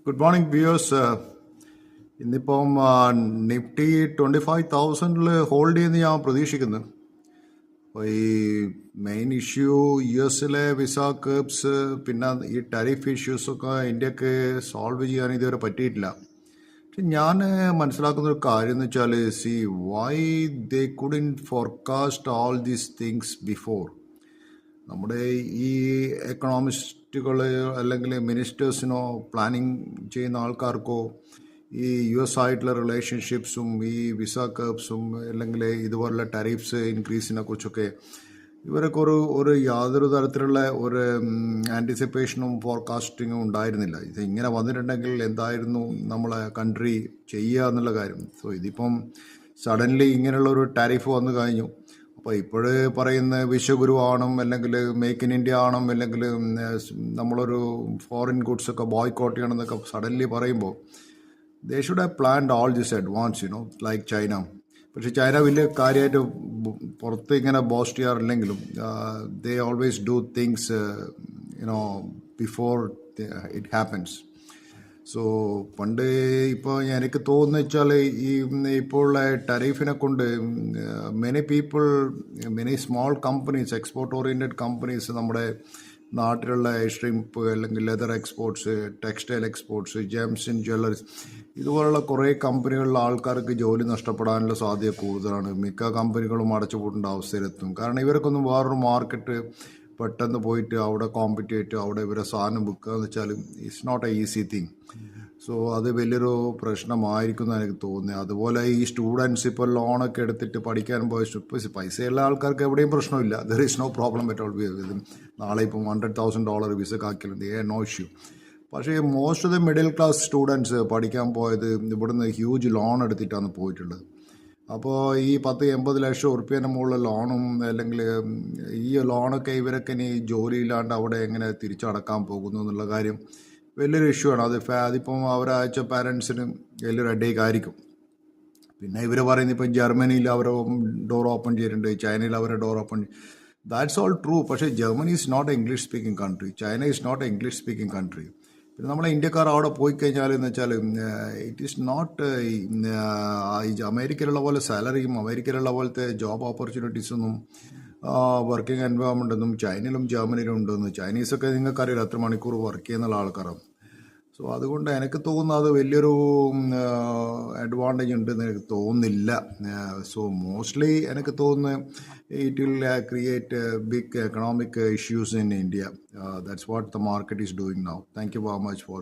Good morning viewers. ഇന്നിപ്പം Nifty 25,000 hold ചെയ്യുന്ന ഞാൻ പ്രതീക്ഷിക്കുന്നു. അപ്പോൾ ഈ മെയിൻ ഇഷ്യൂ US വിസ കേബ്സ്, പിന്നെ ഈ ടാരിഫ് ഇഷ്യൂസൊക്കെ ഇന്ത്യക്ക് സോൾവ് ചെയ്യാൻ ഇതുവരെ പറ്റിയിട്ടില്ല. പക്ഷെ ഞാൻ മനസ്സിലാക്കുന്ന ഒരു കാര്യം എന്ന് വെച്ചാൽ, why they കുഡിൻ forecast all these things before. നമ്മുടെ ഈ എക്കണോമിസ്റ്റുകൾ അല്ലെങ്കിൽ മിനിസ്റ്റേഴ്സിനോ പ്ലാനിങ് ചെയ്യുന്ന ആൾക്കാർക്കോ ഈ US ആയിട്ടുള്ള റിലേഷൻഷിപ്സും ഈ വിസ കേബ്സും അല്ലെങ്കിൽ ഇതുപോലുള്ള ടാരിഫ്സ് ഇൻക്രീസിനെ കുറിച്ചൊക്കെ ഇവരൊക്കെ ഒരു യാതൊരു തരത്തിലുള്ള ഒരു ആൻറ്റിസിപ്പേഷനും ഫോർകാസ്റ്റിങ്ങും ഉണ്ടായിരുന്നില്ല. ഇത് ഇങ്ങനെ വന്നിട്ടുണ്ടെങ്കിൽ എന്തായിരുന്നു നമ്മളെ കൺട്രി ചെയ്യുക എന്നുള്ള കാര്യം. സോ ഇതിപ്പം സഡൻലി ഇങ്ങനെയുള്ള ഒരു ടാരിഫ് വന്നു കഴിഞ്ഞു. അപ്പോൾ ഇപ്പോഴ് പറയുന്ന വിശ്വഗുരു ആവണം, അല്ലെങ്കിൽ മേക്ക് ഇൻ ഇന്ത്യ ആവണം, അല്ലെങ്കിൽ നമ്മളൊരു ഫോറിൻ ഗുഡ്സൊക്കെ ബോയ്ക്കോട്ട് ചെയ്യണം എന്നൊക്കെ സഡൻലി പറയുമ്പോൾ they should have planned all this advance, like China. പക്ഷെ ചൈന വലിയ കാര്യമായിട്ട് പുറത്ത് ഇങ്ങനെ ബോസ്റ്റ് ചെയ്യാറില്ലെങ്കിലും they always do things before it happens. So പണ്ട് ഇപ്പോൾ എനിക്ക് തോന്നുന്നു വെച്ചാൽ ഇപ്പോൾ ടാരിഫിനെ കൊണ്ട് many small companies, export oriented companies, നമ്മുടെ നാട്ടിലുള്ള ഷ്രിംപ് അല്ലെങ്കിൽ leather exports, textile exports, gems and jewelleries, ഇതുപോലുള്ള കുറേ കമ്പനികളിലെ ആൾക്കാർക്ക് ജോലി നഷ്ടപ്പെടാനുള്ള സാധ്യത കൂടുതലാണ്. മിക്ക കമ്പനികളും അടച്ചുപൂട്ടേണ്ട അവസ്ഥയിലെത്തും. കാരണം ഇവർക്കൊന്നും വേറൊരു മാർക്കറ്റ് പെട്ടെന്ന് പോയിട്ട് അവിടെ കോമ്പറ്റ് അവിടെ ഇവരെ സാധനം വിൽക്കുക എന്ന് വെച്ചാൽ it's not a easy thing. So അത് വലിയൊരു പ്രശ്നമായിരിക്കും എന്ന് എനിക്ക് തോന്നുന്നത്. അതുപോലെ ഈ സ്റ്റുഡൻസ് ഇപ്പോൾ ലോണൊക്കെ എടുത്തിട്ട് പഠിക്കാൻ പോയ പൈസയുള്ള ആൾക്കാർക്ക് എവിടെയും പ്രശ്നമില്ല. There is no problem at all. നാളെ ഇപ്പം $100,000 വിസക്ക് ആക്കിയാലും നോ ഇഷ്യൂ. പക്ഷേ most of the middle class students പഠിക്കാൻ പോയത് ഇവിടുന്ന് ഹ്യൂജ് ലോൺ എടുത്തിട്ടാണ് പോയിട്ടുള്ളത്. അപ്പോൾ ഈ 10-80 ലക്ഷം ഉറുപ്പ്യേൻ്റെ മുകളിൽ ലോണും, അല്ലെങ്കിൽ ഈ ലോണൊക്കെ ഇവരൊക്കെ ഇനി ജോലിയില്ലാണ്ട് അവിടെ എങ്ങനെ തിരിച്ചടക്കാൻ പോകുന്നു എന്നുള്ള കാര്യം വലിയൊരു ഇഷ്യൂ ആണ്. അതിപ്പം അവരയച്ച പാരൻസിന് വലിയൊരു ഹെഡേക്ക് ആയിരിക്കും. പിന്നെ ഇവർ പറയുന്നത് ഇപ്പം ജർമ്മനിയിൽ അവർ ഡോർ ഓപ്പൺ ചെയ്തിട്ടുണ്ട്, ചൈനയിൽ അവരെ door open. That's all true. പക്ഷേ Germany is not a English speaking country, China is not a English speaking country. പിന്നെ നമ്മളെ ഇന്ത്യക്കാർ അവിടെ പോയി കഴിഞ്ഞാൽ എന്ന് വെച്ചാൽ ഇറ്റ് ഈസ് നോട്ട് അമേരിക്കയിലുള്ള പോലെ സാലറിയും അമേരിക്കയിലുള്ള പോലത്തെ ജോബ് ഓപ്പർച്യൂണിറ്റീസൊന്നും വർക്കിംഗ് എൻവയോൺമെൻ്റ് ഒന്നും ചൈനയിലും ജർമ്മനിയിലും ഉണ്ടെന്ന്. ചൈനീസൊക്കെ നിങ്ങൾക്കറിയില്ല എത്ര മണിക്കൂർ വർക്ക് ചെയ്യുന്നുള്ള ആൾക്കാരാണ്. സോ അതുകൊണ്ട് എനിക്ക് തോന്നുന്നത് വലിയൊരു അഡ്വാൻറ്റേജ് ഉണ്ടെന്ന് എനിക്ക് തോന്നുന്നില്ല. സോ മോസ്റ്റ്ലി എനിക്ക് തോന്നുന്നത് it will create big economic issues in India. That's what the market is doing now. Thank you very much four